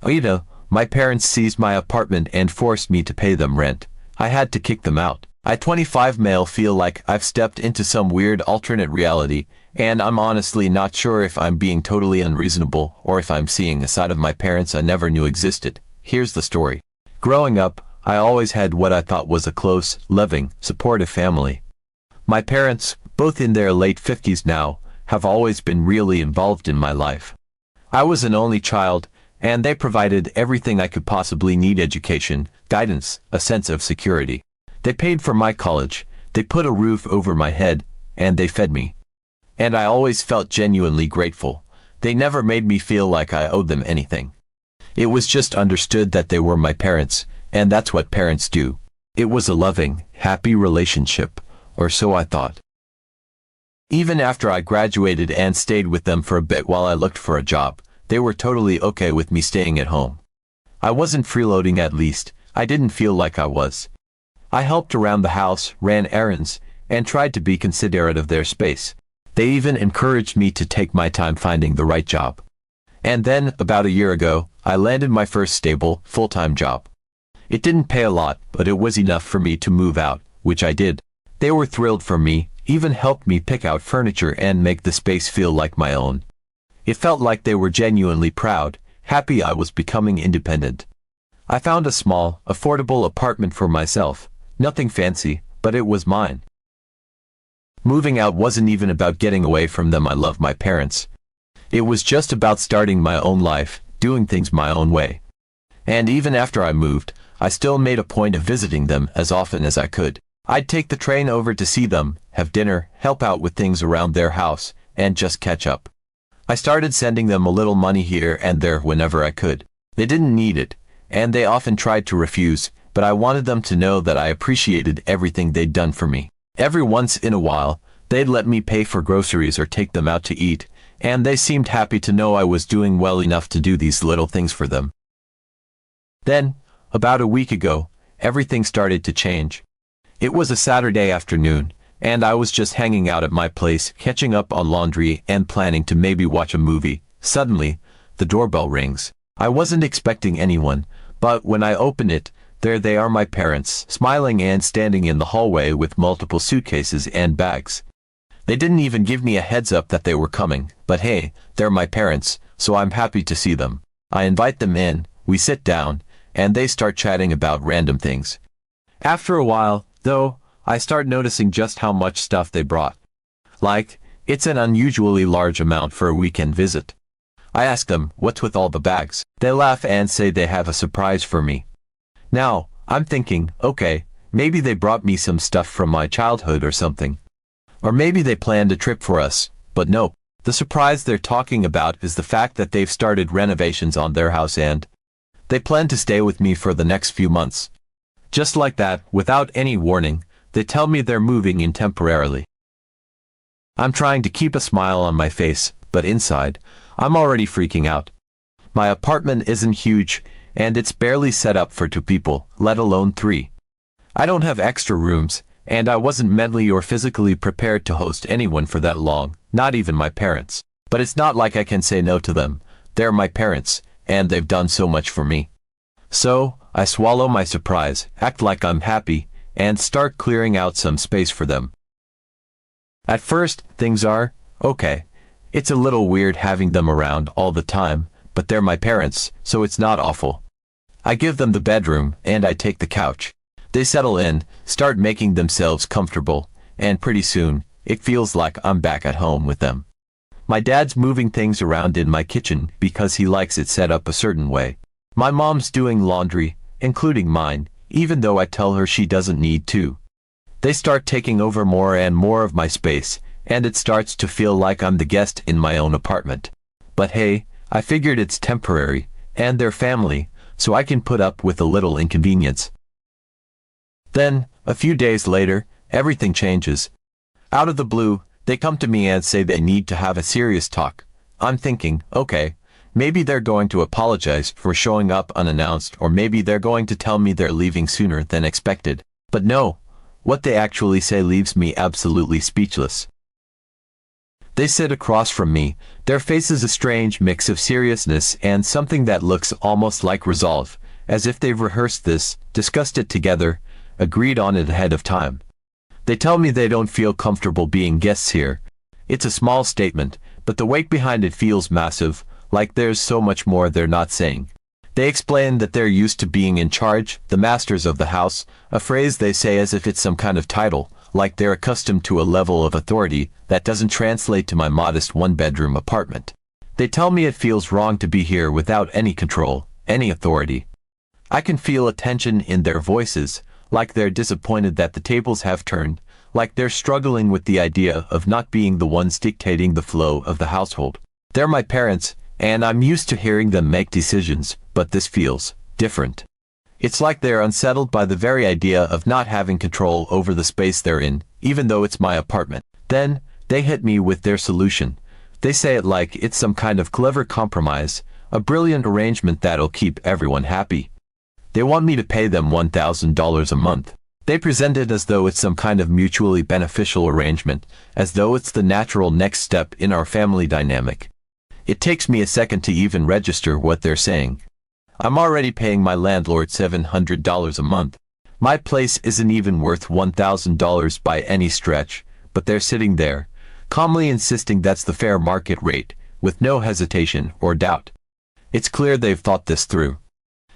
AITA, my parents seized my apartment and forced me to pay them rent. I had to kick them out. I 25 male feel like I've stepped into some weird alternate reality, and I'm honestly not sure if I'm being totally unreasonable or if I'm seeing a side of my parents I never knew existed. Here's the story. Growing up, I always had what I thought was a close, loving, supportive family. My parents, both in their late 50s now, have always been really involved in my life. I was an only child, and they provided everything I could possibly need: education, guidance, a sense of security. They paid for my college, they put a roof over my head, and they fed me. And I always felt genuinely grateful. They never made me feel like I owed them anything. It was just understood that they were my parents, and that's what parents do. It was a loving, happy relationship, or so I thought. Even after I graduated and stayed with them for a bit while I looked for a job, they were totally okay with me staying at home. I wasn't freeloading, at least. I didn't feel like I was. I helped around the house, ran errands, and tried to be considerate of their space. They even encouraged me to take my time finding the right job. And then, about a year ago, I landed my first stable, full-time job. It didn't pay a lot, but it was enough for me to move out, which I did. They were thrilled for me, even helped me pick out furniture and make the space feel like my own. It felt like they were genuinely proud, happy I was becoming independent. I found a small, affordable apartment for myself. Nothing fancy, but it was mine. Moving out wasn't even about getting away from them. I love my parents. It was just about starting my own life, doing things my own way. And even after I moved, I still made a point of visiting them as often as I could. I'd take the train over to see them, have dinner, help out with things around their house, and just catch up. I started sending them a little money here and there whenever I could. They didn't need it, and they often tried to refuse, but I wanted them to know that I appreciated everything they'd done for me. Every once in a while, they'd let me pay for groceries or take them out to eat, and they seemed happy to know I was doing well enough to do these little things for them. Then, about a week ago, everything started to change. It was a Saturday afternoon, and I was just hanging out at my place, catching up on laundry and planning to maybe watch a movie. Suddenly, the doorbell rings. I wasn't expecting anyone, but when I open it, there they are, my parents, smiling and standing in the hallway with multiple suitcases and bags. They didn't even give me a heads up that they were coming, but hey, they're my parents, so I'm happy to see them. I invite them in, we sit down, and they start chatting about random things. After a while, though, I start noticing just how much stuff they brought. Like, it's an unusually large amount for a weekend visit. I ask them, what's with all the bags? They laugh and say they have a surprise for me. Now, I'm thinking, okay, maybe they brought me some stuff from my childhood or something. Or maybe they planned a trip for us, but nope. The surprise they're talking about is the fact that they've started renovations on their house and they plan to stay with me for the next few months. Just like that, without any warning, they tell me they're moving in temporarily. I'm trying to keep a smile on my face, but inside, I'm already freaking out. My apartment isn't huge, and it's barely set up for 2 people, let alone 3. I don't have extra rooms, and I wasn't mentally or physically prepared to host anyone for that long, not even my parents. But it's not like I can say no to them. They're my parents, and they've done so much for me. So, I swallow my surprise, act like I'm happy, and start clearing out some space for them. At first, things are okay. It's a little weird having them around all the time, but they're my parents, so it's not awful. I give them the bedroom, and I take the couch. They settle in, start making themselves comfortable, and pretty soon, it feels like I'm back at home with them. My dad's moving things around in my kitchen because he likes it set up a certain way. My mom's doing laundry, including mine, even though I tell her she doesn't need to. They start taking over more and more of my space, and it starts to feel like I'm the guest in my own apartment. But hey, I figured it's temporary, and they're family, so I can put up with a little inconvenience. Then, a few days later, everything changes. Out of the blue, they come to me and say they need to have a serious talk. I'm thinking, okay, maybe they're going to apologize for showing up unannounced, or maybe they're going to tell me they're leaving sooner than expected. But no, what they actually say leaves me absolutely speechless. They sit across from me, their faces a strange mix of seriousness and something that looks almost like resolve, as if they've rehearsed this, discussed it together, agreed on it ahead of time. They tell me they don't feel comfortable being guests here. It's a small statement, but the weight behind it feels massive, like there's so much more they're not saying. They explain that they're used to being in charge, the masters of the house, a phrase they say as if it's some kind of title, like they're accustomed to a level of authority that doesn't translate to my modest one-bedroom apartment. They tell me it feels wrong to be here without any control, any authority. I can feel a tension in their voices, like they're disappointed that the tables have turned, like they're struggling with the idea of not being the ones dictating the flow of the household. They're my parents, and I'm used to hearing them make decisions, but this feels different. It's like they're unsettled by the very idea of not having control over the space they're in, even though it's my apartment. Then, they hit me with their solution. They say it like it's some kind of clever compromise, a brilliant arrangement that'll keep everyone happy. They want me to pay them $1,000 a month. They present it as though it's some kind of mutually beneficial arrangement, as though it's the natural next step in our family dynamic. It takes me a second to even register what they're saying. I'm already paying my landlord $700 a month. My place isn't even worth $1,000 by any stretch, but they're sitting there, calmly insisting that's the fair market rate, with no hesitation or doubt. It's clear they've thought this through.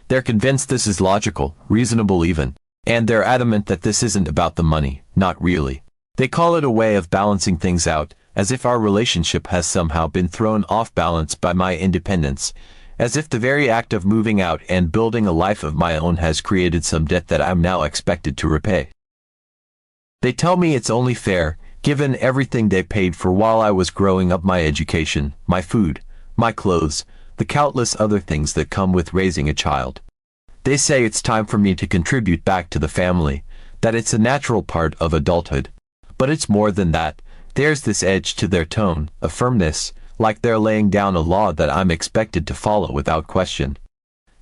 They're convinced this is logical, reasonable even, and they're adamant that this isn't about the money, not really. They call it a way of balancing things out, as if our relationship has somehow been thrown off balance by my independence, as if the very act of moving out and building a life of my own has created some debt that I'm now expected to repay. They tell me it's only fair, given everything they paid for while I was growing up, my education, my food, my clothes, the countless other things that come with raising a child. They say it's time for me to contribute back to the family, that it's a natural part of adulthood. But it's more than that. There's this edge to their tone, a firmness, like they're laying down a law that I'm expected to follow without question.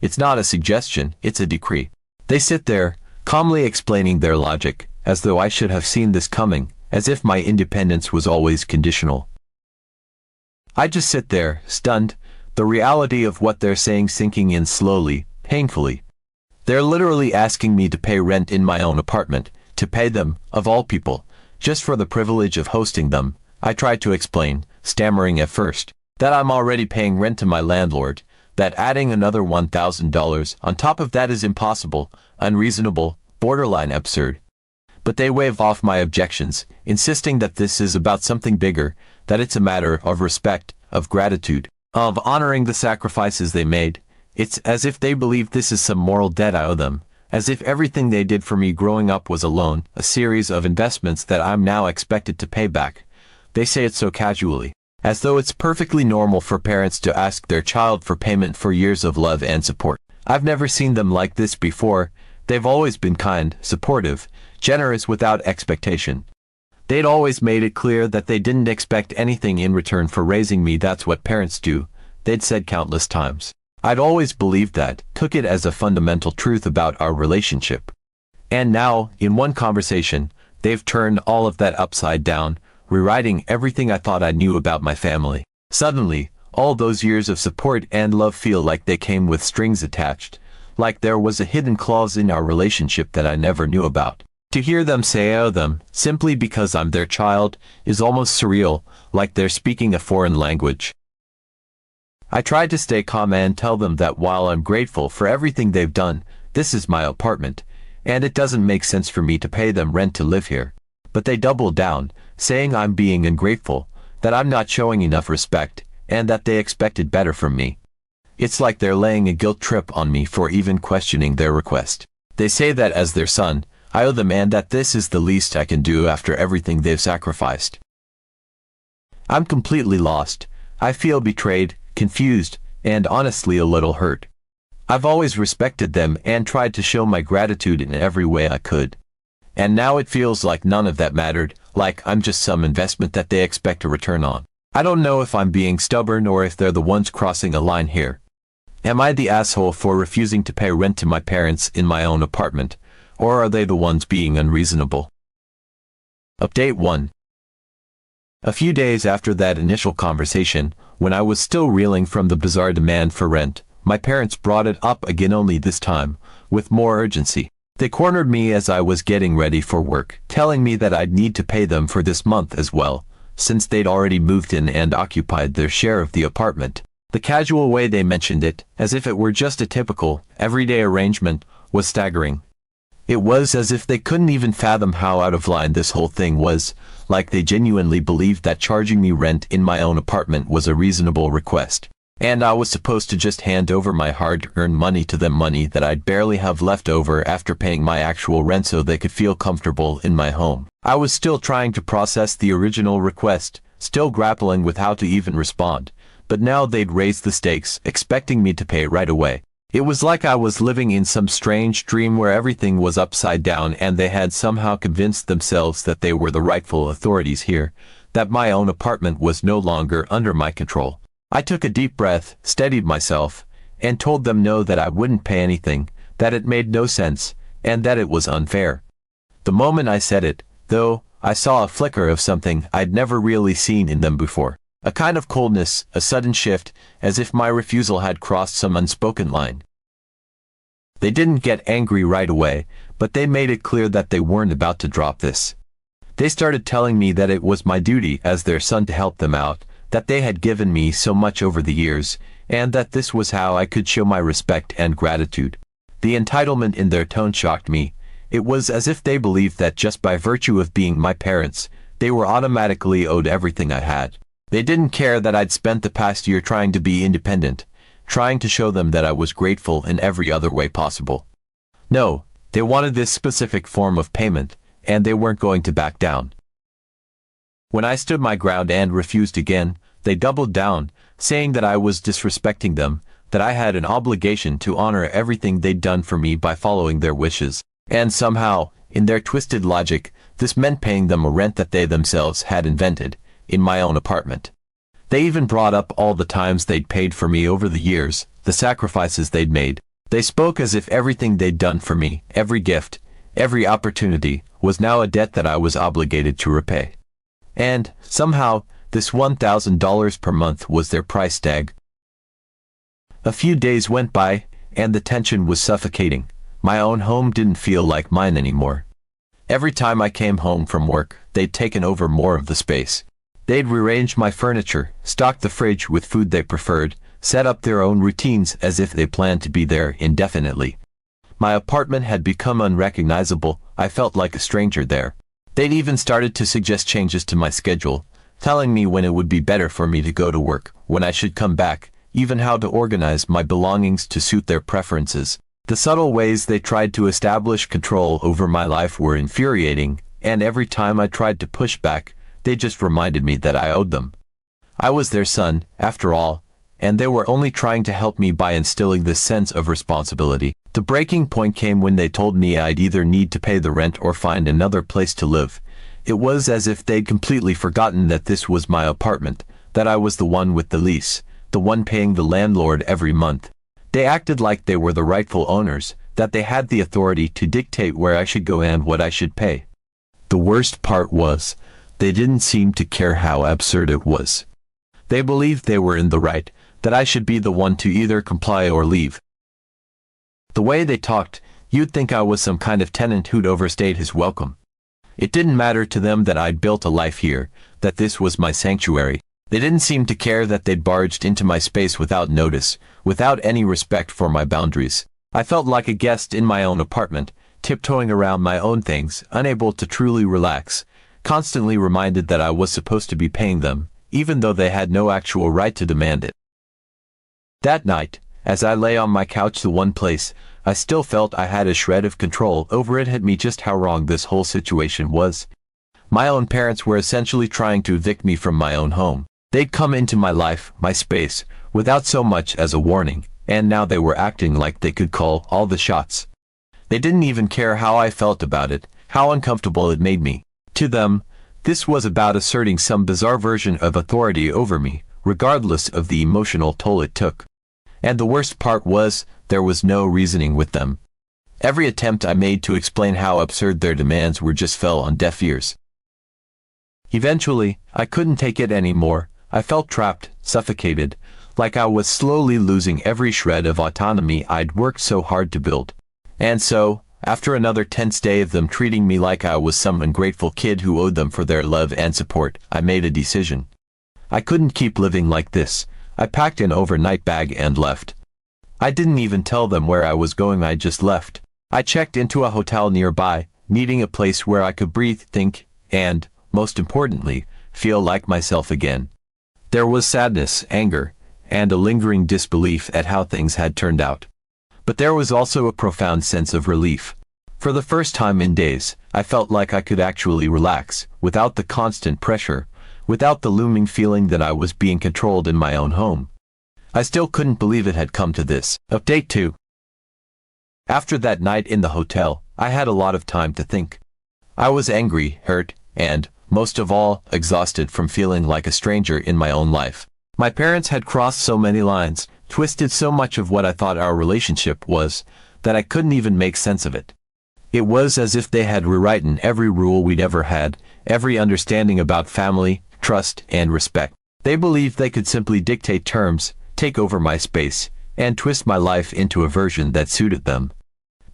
It's not a suggestion, it's a decree. They sit there, calmly explaining their logic, as though I should have seen this coming, as if my independence was always conditional. I just sit there, stunned, the reality of what they're saying sinking in slowly, painfully. They're literally asking me to pay rent in my own apartment, to pay them, of all people, just for the privilege of hosting them. I tried to explain, stammering at first, that I'm already paying rent to my landlord, that adding another $1,000 on top of that is impossible, unreasonable, borderline absurd. But they wave off my objections, insisting that this is about something bigger, that it's a matter of respect, of gratitude, of honoring the sacrifices they made. It's as if they believe this is some moral debt I owe them, as if everything they did for me growing up was a loan, a series of investments that I'm now expected to pay back. They say it so casually, as though it's perfectly normal for parents to ask their child for payment for years of love and support. I've never seen them like this before. They've always been kind, supportive, generous without expectation. They'd always made it clear that they didn't expect anything in return for raising me. That's what parents do, they'd said countless times. I'd always believed that, took it as a fundamental truth about our relationship. And now, in one conversation, they've turned all of that upside down, rewriting everything I thought I knew about my family. Suddenly, all those years of support and love feel like they came with strings attached, like there was a hidden clause in our relationship that I never knew about. To hear them say I owe them, simply because I'm their child, is almost surreal, like they're speaking a foreign language. I tried to stay calm and tell them that while I'm grateful for everything they've done, this is my apartment, and it doesn't make sense for me to pay them rent to live here. But they doubled down, saying I'm being ungrateful, that I'm not showing enough respect, and that they expected better from me. It's like they're laying a guilt trip on me for even questioning their request. They say that as their son, I owe them and that this is the least I can do after everything they've sacrificed. I'm completely lost. I feel betrayed, confused, and honestly a little hurt. I've always respected them and tried to show my gratitude in every way I could. And now it feels like none of that mattered, like I'm just some investment that they expect a return on. I don't know if I'm being stubborn or if they're the ones crossing a line here. Am I the asshole for refusing to pay rent to my parents in my own apartment, or are they the ones being unreasonable? Update 1. A few days after that initial conversation, when I was still reeling from the bizarre demand for rent, my parents brought it up again, only this time with more urgency. They cornered me as I was getting ready for work, telling me that I'd need to pay them for this month as well, since they'd already moved in and occupied their share of the apartment. The casual way they mentioned it, as if it were just a typical, everyday arrangement, was staggering. It was as if they couldn't even fathom how out of line this whole thing was, like they genuinely believed that charging me rent in my own apartment was a reasonable request. And I was supposed to just hand over my hard-earned money to them, money that I'd barely have left over after paying my actual rent so they could feel comfortable in my home. I was still trying to process the original request, still grappling with how to even respond, but now they'd raised the stakes, expecting me to pay right away. It was like I was living in some strange dream where everything was upside down and they had somehow convinced themselves that they were the rightful authorities here, that my own apartment was no longer under my control. I took a deep breath, steadied myself, and told them no, that I wouldn't pay anything, that it made no sense, and that it was unfair. The moment I said it, though, I saw a flicker of something I'd never really seen in them before. A kind of coldness, a sudden shift, as if my refusal had crossed some unspoken line. They didn't get angry right away, but they made it clear that they weren't about to drop this. They started telling me that it was my duty as their son to help them out, that they had given me so much over the years, and that this was how I could show my respect and gratitude. The entitlement in their tone shocked me. It was as if they believed that just by virtue of being my parents, they were automatically owed everything I had. They didn't care that I'd spent the past year trying to be independent, trying to show them that I was grateful in every other way possible. No, they wanted this specific form of payment, and they weren't going to back down. When I stood my ground and refused again, they doubled down, saying that I was disrespecting them, that I had an obligation to honor everything they'd done for me by following their wishes, and somehow, in their twisted logic, this meant paying them a rent that they themselves had invented, in my own apartment. They even brought up all the times they'd paid for me over the years, the sacrifices they'd made. They spoke as if everything they'd done for me, every gift, every opportunity, was now a debt that I was obligated to repay. And, somehow, this $1,000 per month was their price tag. A few days went by, and the tension was suffocating. My own home didn't feel like mine anymore. Every time I came home from work, they'd taken over more of the space. They'd rearranged my furniture, stocked the fridge with food they preferred, set up their own routines as if they planned to be there indefinitely. My apartment had become unrecognizable. I felt like a stranger there. They'd even started to suggest changes to my schedule, telling me when it would be better for me to go to work, when I should come back, even how to organize my belongings to suit their preferences. The subtle ways they tried to establish control over my life were infuriating, and every time I tried to push back, they just reminded me that I owed them. I was their son, after all, and they were only trying to help me by instilling this sense of responsibility. The breaking point came when they told me I'd either need to pay the rent or find another place to live. It was as if they'd completely forgotten that this was my apartment, that I was the one with the lease, the one paying the landlord every month. They acted like they were the rightful owners, that they had the authority to dictate where I should go and what I should pay. The worst part was, they didn't seem to care how absurd it was. They believed they were in the right, that I should be the one to either comply or leave. The way they talked, you'd think I was some kind of tenant who'd overstayed his welcome. It didn't matter to them that I'd built a life here, that this was my sanctuary. They didn't seem to care that they'd barged into my space without notice, without any respect for my boundaries. I felt like a guest in my own apartment, tiptoeing around my own things, unable to truly relax, constantly reminded that I was supposed to be paying them, even though they had no actual right to demand it. That night, as I lay on my couch, the one place I still felt I had a shred of control over, it hit me just how wrong this whole situation was. My own parents were essentially trying to evict me from my own home. They'd come into my life, my space, without so much as a warning, and now they were acting like they could call all the shots. They didn't even care how I felt about it, how uncomfortable it made me. To them, this was about asserting some bizarre version of authority over me, regardless of the emotional toll it took. And the worst part was, there was no reasoning with them. Every attempt I made to explain how absurd their demands were just fell on deaf ears. Eventually, I couldn't take it anymore. I felt trapped, suffocated, like I was slowly losing every shred of autonomy I'd worked so hard to build. And so, after another tense day of them treating me like I was some ungrateful kid who owed them for their love and support, I made a decision. I couldn't keep living like this. I packed an overnight bag and left. I didn't even tell them where I was going, I just left. I checked into a hotel nearby, needing a place where I could breathe, think, and, most importantly, feel like myself again. There was sadness, anger, and a lingering disbelief at how things had turned out. But there was also a profound sense of relief. For the first time in days, I felt like I could actually relax, without the constant pressure, without the looming feeling that I was being controlled in my own home. I still couldn't believe it had come to this. Update 2. After that night in the hotel, I had a lot of time to think. I was angry, hurt, and, most of all, exhausted from feeling like a stranger in my own life. My parents had crossed so many lines, twisted so much of what I thought our relationship was, that I couldn't even make sense of it. It was as if they had rewritten every rule we'd ever had, every understanding about family, trust, and respect. They believed they could simply dictate terms, take over my space, and twist my life into a version that suited them.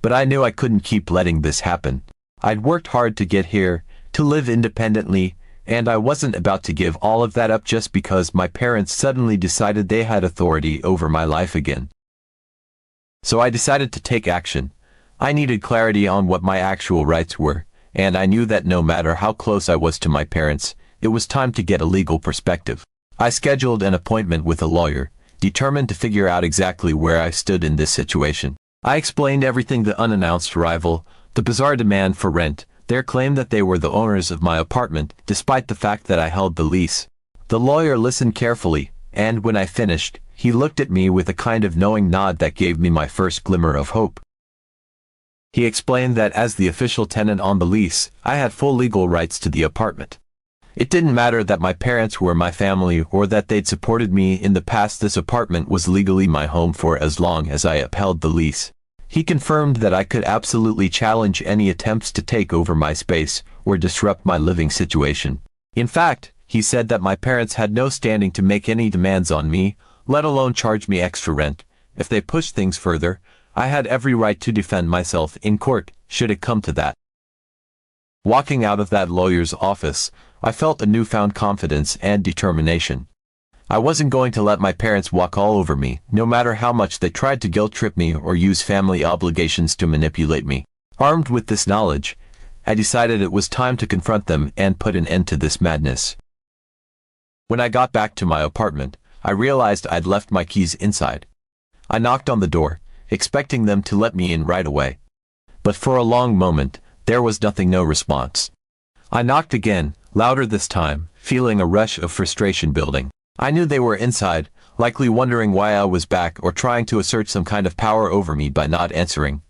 But I knew I couldn't keep letting this happen. I'd worked hard to get here, to live independently, and I wasn't about to give all of that up just because my parents suddenly decided they had authority over my life again. So I decided to take action. I needed clarity on what my actual rights were, and I knew that no matter how close I was to my parents, it was time to get a legal perspective. I scheduled an appointment with a lawyer, determined to figure out exactly where I stood in this situation. I explained everything: the unannounced arrival, the bizarre demand for rent, their claim that they were the owners of my apartment, despite the fact that I held the lease. The lawyer listened carefully, and when I finished, he looked at me with a kind of knowing nod that gave me my first glimmer of hope. He explained that as the official tenant on the lease, I had full legal rights to the apartment. It didn't matter that my parents were my family or that they'd supported me in the past. This apartment was legally my home for as long as I upheld the lease. He confirmed that I could absolutely challenge any attempts to take over my space or disrupt my living situation. In fact, he said that my parents had no standing to make any demands on me, let alone charge me extra rent. If they pushed things further, I had every right to defend myself in court, should it come to that. Walking out of that lawyer's office, I felt a newfound confidence and determination. I wasn't going to let my parents walk all over me, no matter how much they tried to guilt-trip me or use family obligations to manipulate me. Armed with this knowledge, I decided it was time to confront them and put an end to this madness. When I got back to my apartment, I realized I'd left my keys inside. I knocked on the door, expecting them to let me in right away. But for a long moment, there was nothing, no response. I knocked again, louder this time, feeling a rush of frustration building. I knew they were inside, likely wondering why I was back or trying to assert some kind of power over me by not answering.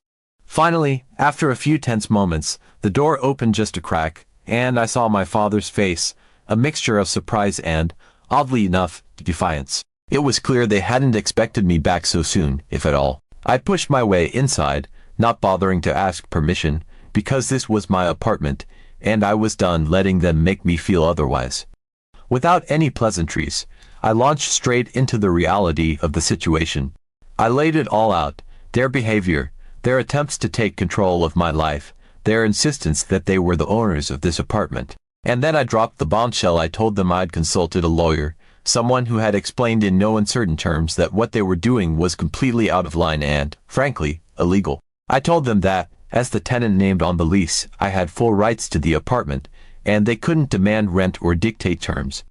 Finally, after a few tense moments, the door opened just a crack, and I saw my father's face, a mixture of surprise and, oddly enough, defiance. It was clear they hadn't expected me back so soon, if at all. I pushed my way inside, not bothering to ask permission, because this was my apartment, and I was done letting them make me feel otherwise. Without any pleasantries, I launched straight into the reality of the situation. I laid it all out: their behavior, their attempts to take control of my life, their insistence that they were the owners of this apartment. And then I dropped the bombshell. I told them I'd consulted a lawyer, someone who had explained in no uncertain terms that what they were doing was completely out of line and, frankly, illegal. I told them that, as the tenant named on the lease, I had full rights to the apartment, and they couldn't demand rent or dictate terms.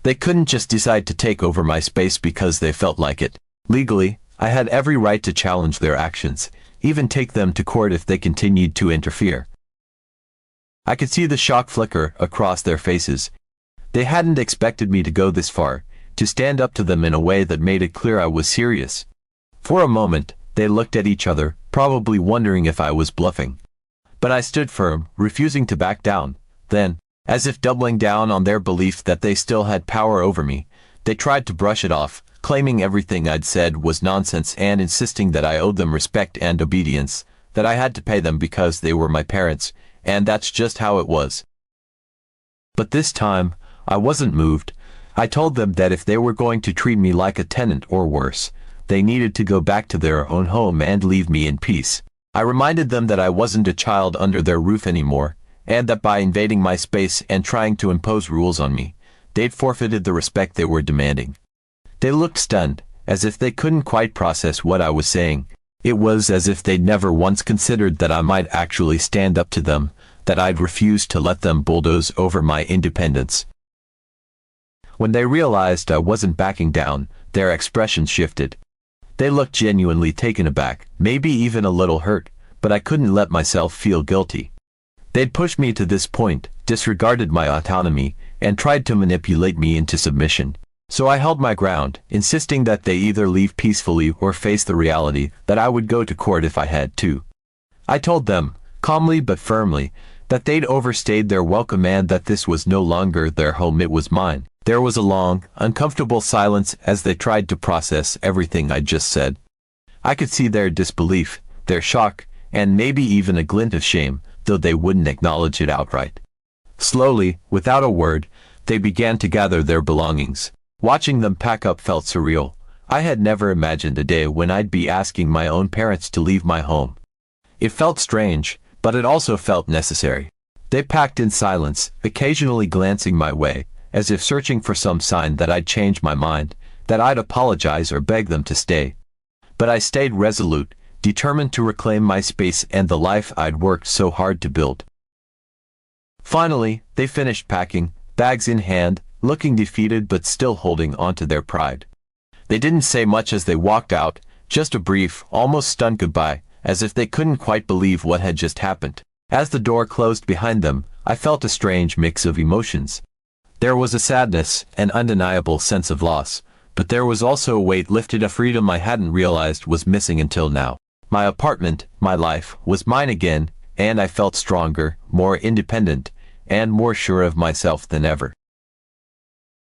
They couldn't just decide to take over my space because they felt like it. Legally, I had every right to challenge their actions, even take them to court if they continued to interfere. I could see the shock flicker across their faces. They hadn't expected me to go this far, to stand up to them in a way that made it clear I was serious. For a moment, they looked at each other, probably wondering if I was bluffing. But I stood firm, refusing to back down. Then, as if doubling down on their belief that they still had power over me, they tried to brush it off, claiming everything I'd said was nonsense and insisting that I owed them respect and obedience, that I had to pay them because they were my parents, and that's just how it was. But this time, I wasn't moved. I told them that if they were going to treat me like a tenant or worse, they needed to go back to their own home and leave me in peace. I reminded them that I wasn't a child under their roof anymore, and that by invading my space and trying to impose rules on me, they'd forfeited the respect they were demanding. They looked stunned, as if they couldn't quite process what I was saying. It was as if they'd never once considered that I might actually stand up to them, that I'd refused to let them bulldoze over my independence. When they realized I wasn't backing down, their expressions shifted. They looked genuinely taken aback, maybe even a little hurt, but I couldn't let myself feel guilty. They'd pushed me to this point, disregarded my autonomy, and tried to manipulate me into submission. So I held my ground, insisting that they either leave peacefully or face the reality that I would go to court if I had to. I told them, calmly but firmly, that they'd overstayed their welcome and that this was no longer their home, it was mine. There was a long, uncomfortable silence as they tried to process everything I'd just said. I could see their disbelief, their shock, and maybe even a glint of shame, though they wouldn't acknowledge it outright. Slowly, without a word, they began to gather their belongings. Watching them pack up felt surreal. I had never imagined a day when I'd be asking my own parents to leave my home. It felt strange, but it also felt necessary. They packed in silence, occasionally glancing my way, as if searching for some sign that I'd change my mind, that I'd apologize or beg them to stay. But I stayed resolute, determined to reclaim my space and the life I'd worked so hard to build. Finally, they finished packing, bags in hand, looking defeated but still holding on to their pride. They didn't say much as they walked out, just a brief, almost stunned goodbye, as if they couldn't quite believe what had just happened. As the door closed behind them, I felt a strange mix of emotions. There was a sadness, an undeniable sense of loss, but there was also a weight lifted, a freedom I hadn't realized was missing until now. My apartment, my life, was mine again, and I felt stronger, more independent, and more sure of myself than ever.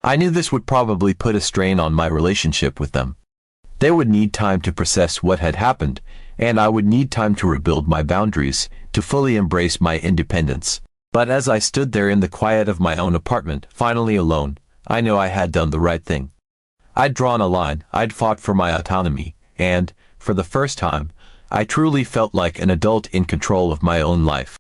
I knew this would probably put a strain on my relationship with them. They would need time to process what had happened, and I would need time to rebuild my boundaries, to fully embrace my independence. But as I stood there in the quiet of my own apartment, finally alone, I knew I had done the right thing. I'd drawn a line, I'd fought for my autonomy, and, for the first time, I truly felt like an adult in control of my own life.